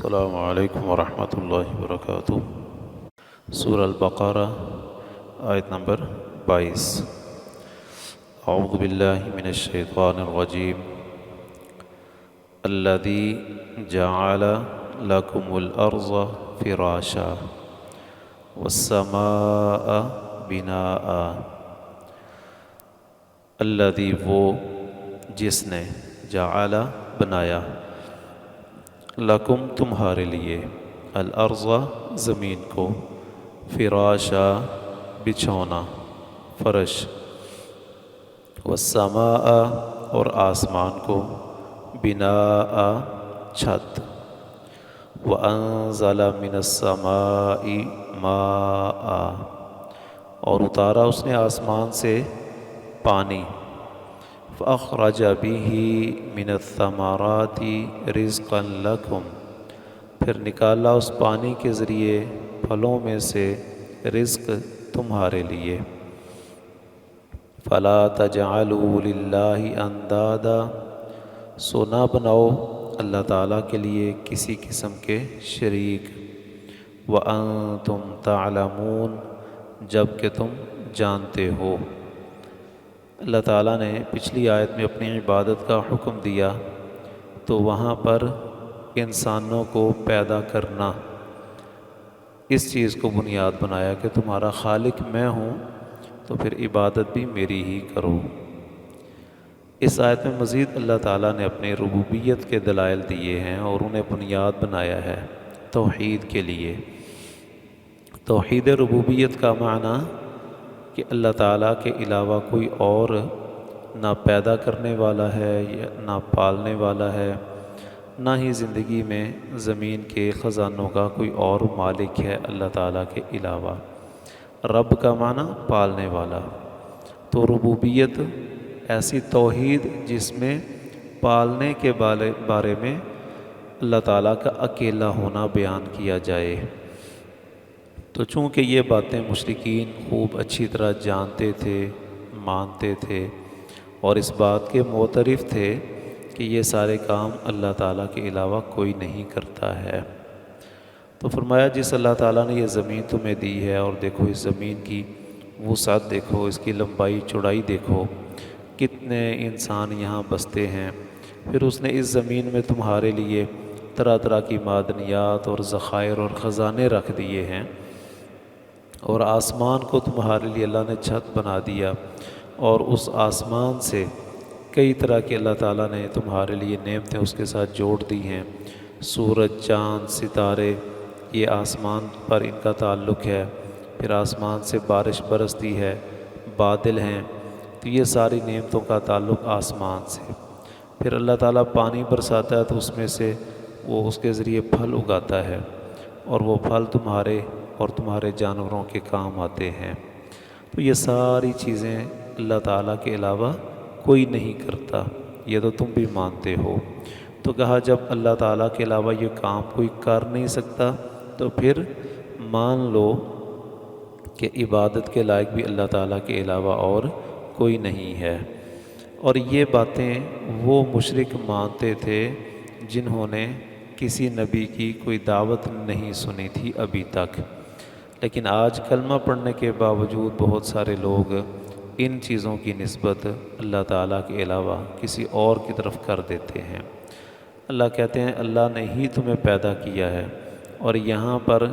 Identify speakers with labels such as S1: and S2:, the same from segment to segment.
S1: السلام علیکم ورحمۃ اللہ وبرکاتہ۔ سورہ البقرہ آیت نمبر 22۔ اعوذ باللہ من الشیطان الرجیم۔ الذی جعل لکم الارض فراشا والسماء بناء۔ الذی وہ جس نے جعل بنایا لکم تمہارے لیے الارض زمین کو فراشا بچھونا فرش والسماء اور آسمان کو بناء چھت وانزل من السماء ماء اور اتارا اس نے آسمان سے پانی فأخرج به من الثمرات رزقا لکم پھر نکالا اس پانی کے ذریعے پھلوں میں سے رزق تمہارے لیے۔ فلا تجعلوا للہ اندادا سو نہ بناؤ اللہ تعالیٰ کے لیے کسی قسم کے شریک وانتم تعلمون جب کہ تم جانتے ہو۔ اللہ تعالیٰ نے پچھلی آیت میں اپنی عبادت کا حکم دیا تو وہاں پر انسانوں کو پیدا کرنا اس چیز کو بنیاد بنایا کہ تمہارا خالق میں ہوں تو پھر عبادت بھی میری ہی کرو۔ اس آیت میں مزید اللہ تعالیٰ نے اپنے ربوبیت کے دلائل دیے ہیں اور انہیں بنیاد بنایا ہے توحید کے لیے۔ توحید ربوبیت کا معنی کہ اللہ تعالیٰ کے علاوہ کوئی اور نہ پیدا کرنے والا ہے یا نہ پالنے والا ہے، نہ ہی زندگی میں زمین کے خزانوں کا کوئی اور مالک ہے اللہ تعالیٰ کے علاوہ۔ رب کا معنی پالنے والا، تو ربوبیت ایسی توحید جس میں پالنے کے بارے میں اللہ تعالیٰ کا اکیلا ہونا بیان کیا جائے۔ تو چونکہ یہ باتیں مشرکین خوب اچھی طرح جانتے تھے، مانتے تھے اور اس بات کے معترف تھے کہ یہ سارے کام اللہ تعالیٰ کے علاوہ کوئی نہیں کرتا ہے، تو فرمایا جس اللہ تعالیٰ نے یہ زمین تمہیں دی ہے اور دیکھو اس زمین کی وسعت دیکھو، اس کی لمبائی چوڑائی دیکھو، کتنے انسان یہاں بستے ہیں، پھر اس نے اس زمین میں تمہارے لیے طرح طرح کی معدنیات اور ذخائر اور خزانے رکھ دیے ہیں، اور آسمان کو تمہارے لیے اللہ نے چھت بنا دیا اور اس آسمان سے کئی طرح کے اللہ تعالیٰ نے تمہارے لیے نعمتیں اس کے ساتھ جوڑ دی ہیں۔ سورج، چاند، ستارے، یہ آسمان پر ان کا تعلق ہے، پھر آسمان سے بارش برستی ہے، بادل ہیں، تو یہ ساری نعمتوں کا تعلق آسمان سے۔ پھر اللہ تعالیٰ پانی برساتا ہے تو اس میں سے وہ اس کے ذریعے پھل اگاتا ہے اور وہ پھل تمہارے اور تمہارے جانوروں کے کام آتے ہیں۔ تو یہ ساری چیزیں اللہ تعالیٰ کے علاوہ کوئی نہیں کرتا، یہ تو تم بھی مانتے ہو۔ تو کہا جب اللہ تعالیٰ کے علاوہ یہ کام کوئی کر نہیں سکتا تو پھر مان لو کہ عبادت کے لائق بھی اللہ تعالیٰ کے علاوہ اور کوئی نہیں ہے۔ اور یہ باتیں وہ مشرک مانتے تھے جنہوں نے کسی نبی کی کوئی دعوت نہیں سنی تھی ابھی تک، لیکن آج کلمہ پڑھنے کے باوجود بہت سارے لوگ ان چیزوں کی نسبت اللہ تعالیٰ کے علاوہ کسی اور کی طرف کر دیتے ہیں۔ اللہ کہتے ہیں اللہ نے ہی تمہیں پیدا کیا ہے، اور یہاں پر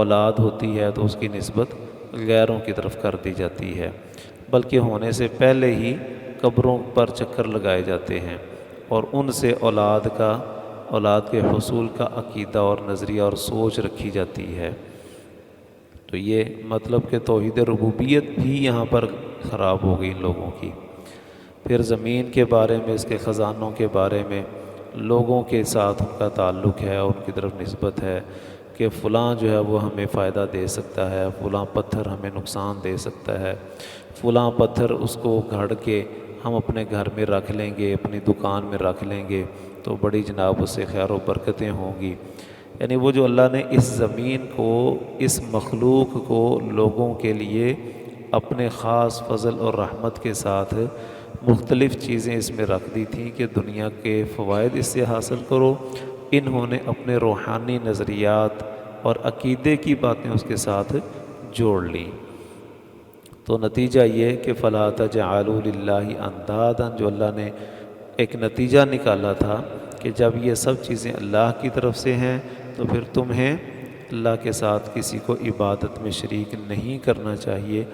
S1: اولاد ہوتی ہے تو اس کی نسبت غیروں کی طرف کر دی جاتی ہے، بلکہ ہونے سے پہلے ہی قبروں پر چکر لگائے جاتے ہیں اور ان سے اولاد کے حصول کا عقیدہ اور نظریہ اور سوچ رکھی جاتی ہے۔ تو یہ مطلب کہ توحید ربوبیت بھی یہاں پر خراب ہو گئی ان لوگوں کی۔ پھر زمین کے بارے میں، اس کے خزانوں کے بارے میں لوگوں کے ساتھ ان کا تعلق ہے اور ان کی طرف نسبت ہے کہ فلاں جو ہے وہ ہمیں فائدہ دے سکتا ہے، فلاں پتھر ہمیں نقصان دے سکتا ہے، فلاں پتھر اس کو گھڑ کے ہم اپنے گھر میں رکھ لیں گے، اپنی دکان میں رکھ لیں گے تو بڑی جناب اس سے خیر و برکتیں ہوں گی۔ یعنی وہ جو اللہ نے اس زمین کو، اس مخلوق کو لوگوں کے لیے اپنے خاص فضل اور رحمت کے ساتھ مختلف چیزیں اس میں رکھ دی تھیں کہ دنیا کے فوائد اس سے حاصل کرو انہوں نے اپنے روحانی نظریات اور عقیدے کی باتیں اس کے ساتھ جوڑ لیں۔ تو نتیجہ یہ کہ فَلَا تَجْعَلُوا لِلَّهِ أَندَادًا، جو اللہ نے ایک نتیجہ نکالا تھا کہ جب یہ سب چیزیں اللہ کی طرف سے ہیں تو پھر تمہیں اللہ کے ساتھ کسی کو عبادت میں شریک نہیں کرنا چاہیے۔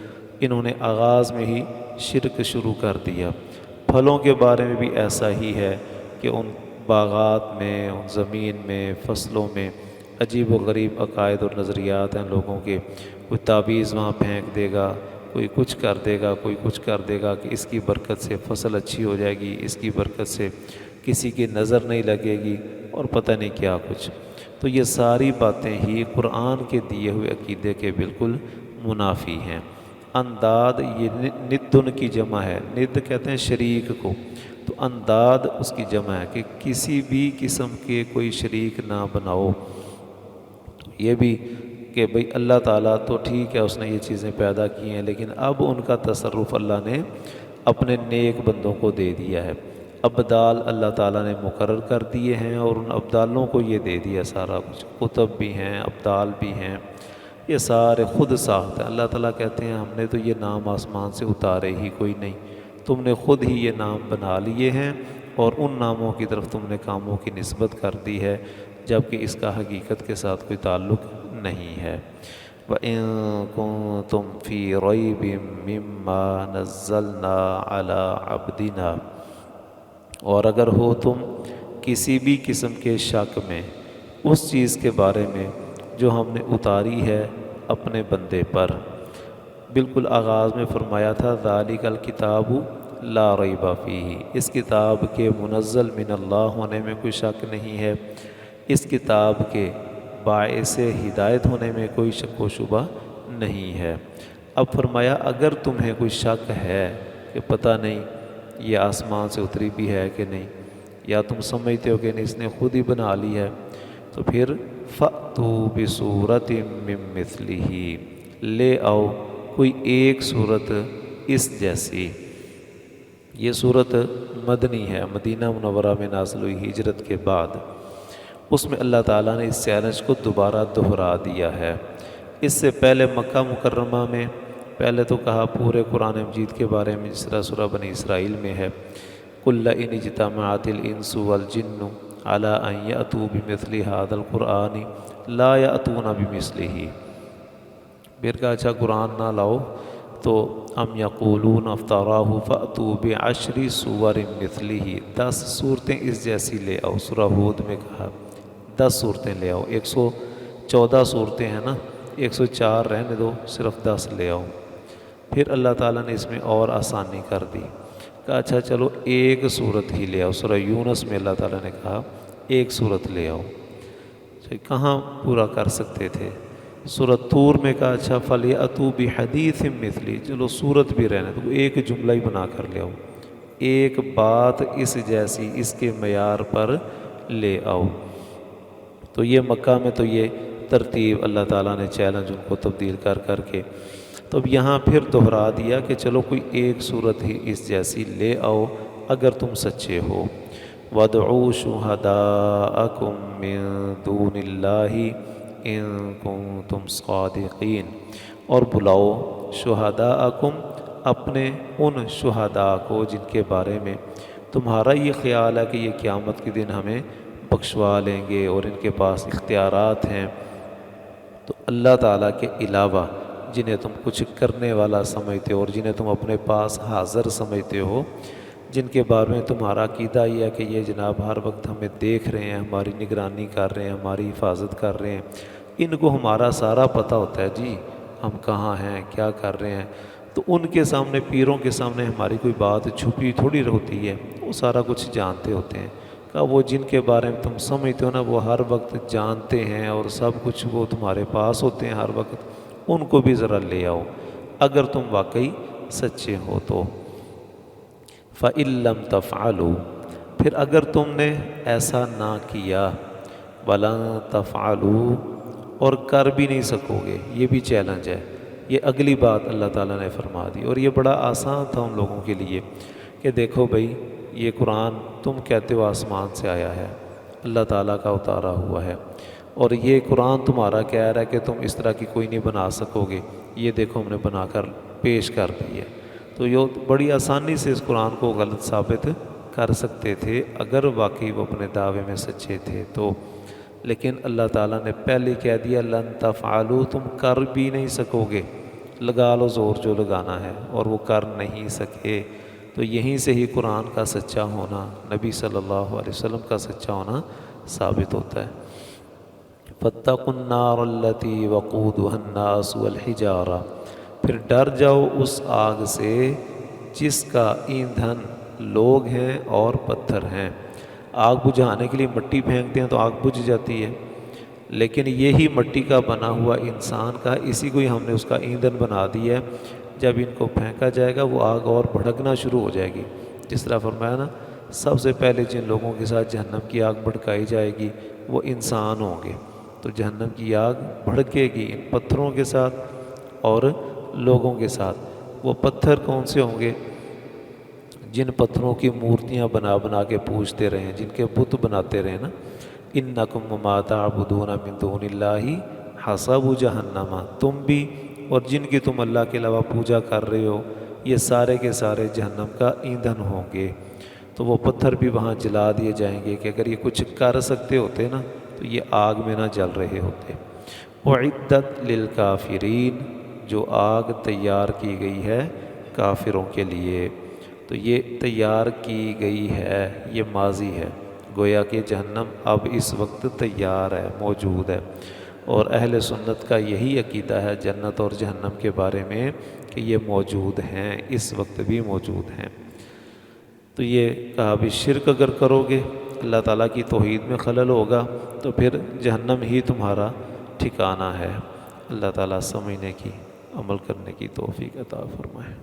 S1: انہوں نے آغاز میں ہی شرک شروع کر دیا۔ پھلوں کے بارے میں بھی ایسا ہی ہے کہ ان باغات میں، ان زمین میں، فصلوں میں عجیب و غریب عقائد اور نظریات ہیں لوگوں کے۔ کوئی تعویذ وہاں پھینک دے گا، کوئی کچھ کر دے گا، کوئی کچھ کر دے گا کہ اس کی برکت سے فصل اچھی ہو جائے گی، اس کی برکت سے کسی کی نظر نہیں لگے گی، اور پتہ نہیں کیا کچھ۔ تو یہ ساری باتیں ہی قرآن کے دیے ہوئے عقیدے کے بالکل منافی ہیں۔ انداد یہ ندن کی جمع ہے، ند کہتے ہیں شریک کو، تو انداد اس کی جمع ہے کہ کسی بھی قسم کے کوئی شریک نہ بناؤ۔ یہ بھی کہ بھئی اللہ تعالیٰ تو ٹھیک ہے اس نے یہ چیزیں پیدا کی ہیں، لیکن اب ان کا تصرف اللہ نے اپنے نیک بندوں کو دے دیا ہے۔ ابدال اللہ تعالیٰ نے مقرر کر دیے ہیں اور ان ابدالوں کو یہ دے دیا سارا کچھ، کتب بھی ہیں، ابدال بھی ہیں، یہ سارے خود ساخت ہیں۔ اللہ تعالیٰ کہتے ہیں ہم نے تو یہ نام آسمان سے اتارے ہی کوئی نہیں، تم نے خود ہی یہ نام بنا لیے ہیں اور ان ناموں کی طرف تم نے کاموں کی نسبت کر دی ہے، جبکہ اس کا حقیقت کے ساتھ کوئی تعلق نہیں ہے۔ وَإِن كُنتُمْ فِي رَيْبٍ مِّمَّا نَزَّلْنَا عَلَىٰ عَبْدِنَا، اور اگر ہو تم کسی بھی قسم کے شک میں اس چیز کے بارے میں جو ہم نے اتاری ہے اپنے بندے پر۔ بالکل آغاز میں فرمایا تھا ذَلِكَ الْكِتَابُ لَا رَيْبَ فِيهِ، اس کتاب کے منزل من اللہ ہونے میں کوئی شک نہیں ہے، اس کتاب کے باعث ہدایت ہونے میں کوئی شک و شبہ نہیں ہے۔ اب فرمایا اگر تمہیں کوئی شک ہے کہ پتہ نہیں یہ آسمان سے اتری بھی ہے کہ نہیں، یا تم سمجھتے ہو کہ نہیں اس نے خود ہی بنا لی ہے، تو پھر فَأْتُوا بِصُورَةٍ مِّن مِّثْلِهِ، لے آؤ کوئی ایک صورت اس جیسی۔ یہ صورت مدنی ہے، مدینہ منورہ میں نازل ہوئی ہجرت کے بعد۔ اس میں اللہ تعالیٰ نے اس چیلنج کو دوبارہ دہرا دیا ہے۔ اس سے پہلے مکہ مکرمہ میں پہلے تو کہا پورے قرآن مجید کے بارے میں، جس طرح سورہ بنی اسرائیل میں ہے قُلْ لَئِنِ اجْتَمَعَتِ الْإِنسُ وَالْجِنُّ عَلَىٰ أَن يَأْتُوا بِمِثْلِ هَٰذَا الْقُرْآنِ لَا يَأْتُونَ بِمِثْلِهِ۔ پھر کہا اچھا قرآن نہ لاؤ تو ام یقولون افتراہ فأتوا بعشر سور مثلہ، 10 صورتیں اس جیسی لے آؤ۔ سورہ ہود میں کہا 10 صورتیں لے آؤ، 114 صورتیں ہیں نا، 104 رہنے دو، صرف 10 لے آؤ۔ پھر اللہ تعالیٰ نے اس میں اور آسانی کر دی، کہا اچھا چلو ایک صورت ہی لے آؤ۔ سورہ یونس میں اللہ تعالیٰ نے کہا ایک صورت لے آؤ، کہاں پورا کر سکتے تھے۔ سورۃ طور میں کہا اچھا فَلْيَأْتُوا بِحَدِيثٍ مِّثْلِهِ، چلو صورت بھی رہنے تو ایک جملہ ہی بنا کر لے آؤ، ایک بات اس جیسی اس کے معیار پر لے آؤ۔ تو یہ مکہ میں تو یہ ترتیب اللہ تعالیٰ نے چیلنج ان کو تبدیل کر کر کے، تو اب یہاں پھر دہرا دیا کہ چلو کوئی ایک صورت ہی اس جیسی لے آؤ اگر تم سچے ہو۔ وَادْعُوا شُهَدَاءَكُم مِّن دُونِ اللَّهِ إِن كُنتُمْ صَادِقِينَ، اور بلاؤ شہداءکم، اپنے ان شہداء کو جن کے بارے میں تمہارا یہ خیال ہے کہ یہ قیامت کے دن ہمیں بخشوا لیں گے اور ان کے پاس اختیارات ہیں، تو اللہ تعالیٰ کے علاوہ جنہیں تم کچھ کرنے والا سمجھتے ہو اور جنہیں تم اپنے پاس حاضر سمجھتے ہو، جن کے بارے میں تمہارا عقیدہ یہ ہے کہ یہ جناب ہر وقت ہمیں دیکھ رہے ہیں، ہماری نگرانی کر رہے ہیں، ہماری حفاظت کر رہے ہیں، ان کو ہمارا سارا پتہ ہوتا ہے جی ہم کہاں ہیں، کیا کر رہے ہیں، تو ان کے سامنے، پیروں کے سامنے ہماری کوئی بات چھپی تھوڑی ہوتی ہے، وہ سارا کچھ جانتے ہوتے ہیں۔ کہ وہ جن کے بارے میں تم سمجھتے ہو نا وہ ہر وقت جانتے ہیں اور سب کچھ وہ تمہارے پاس ہوتے ہیں ہر وقت، ان کو بھی ذرا لے آؤ اگر تم واقعی سچے ہو تو۔ فَإِن لَّمْ تَفْعَلُوا، پھر اگر تم نے ایسا نہ کیا، وَلَن تَفْعَلُوا، اور کر بھی نہیں سکو گے، یہ بھی چیلنج ہے۔ یہ اگلی بات اللہ تعالیٰ نے فرما دی، اور یہ بڑا آسان تھا ان لوگوں کے لیے کہ دیکھو بھئی یہ قرآن تم کہتے ہو آسمان سے آیا ہے، اللہ تعالیٰ کا اتارا ہوا ہے، اور یہ قرآن تمہارا کہہ رہا ہے کہ تم اس طرح کی کوئی نہیں بنا سکو گے، یہ دیکھو ہم نے بنا کر پیش کر دی ہے۔ تو یہ بڑی آسانی سے اس قرآن کو غلط ثابت کر سکتے تھے اگر واقعی وہ اپنے دعوے میں سچے تھے تو، لیکن اللہ تعالیٰ نے پہلے کہہ دیا لن تفعلوا، تم کر بھی نہیں سکو گے، لگا لو زور جو لگانا ہے، اور وہ کر نہیں سکے۔ تو یہیں سے ہی قرآن کا سچا ہونا، نبی صلی اللہ علیہ وسلم کا سچا ہونا ثابت ہوتا ہے۔ فاتقوا النار التي وقودها الناس والحجارہ، پھر ڈر جاؤ اس آگ سے جس کا ایندھن لوگ ہیں اور پتھر ہیں۔ آگ بجھانے کے لیے مٹی پھینکتے ہیں تو آگ بجھ جاتی ہے، لیکن یہی مٹی کا بنا ہوا انسان کا، اسی کو ہی ہم نے اس کا ایندھن بنا دیا ہے۔ جب ان کو پھینکا جائے گا وہ آگ اور بھڑکنا شروع ہو جائے گی، جس طرح فرمایا نا سب سے پہلے جن لوگوں کے ساتھ جہنم کی آگ بھڑکائی جائے گی وہ انسان ہوں گے، تو جہنم کی آگ بھڑکے گی ان پتھروں کے ساتھ اور لوگوں کے ساتھ۔ وہ پتھر کون سے ہوں گے؟ جن پتھروں کی مورتیاں بنا بنا کے پوجتے رہے، جن کے بت بناتے رہے نا، انکم وما تعبدون من دون اللہ حصب جہنم، تم بھی اور جن کی تم اللہ کے علاوہ پوجا کر رہے ہو یہ سارے کے سارے جہنم کا ایندھن ہوں گے۔ تو وہ پتھر بھی وہاں جلا دیے جائیں گے کہ اگر یہ کچھ کر سکتے ہوتے نا تو یہ آگ میں نہ جل رہے ہوتے۔ اعدت للکافرین، جو آگ تیار کی گئی ہے کافروں کے لیے، تو یہ تیار کی گئی ہے یہ ماضی ہے، گویا کہ جہنم اب اس وقت تیار ہے، موجود ہے، اور اہل سنت کا یہی عقیدہ ہے جنت اور جہنم کے بارے میں کہ یہ موجود ہیں، اس وقت بھی موجود ہیں۔ تو یہ کہا بھی شرک اگر کرو گے اللہ تعالیٰ کی توحید میں خلل ہوگا تو پھر جہنم ہی تمہارا ٹھکانہ ہے۔ اللہ تعالیٰ سمجھنے کی، عمل کرنے کی توفیق عطا فرمائے۔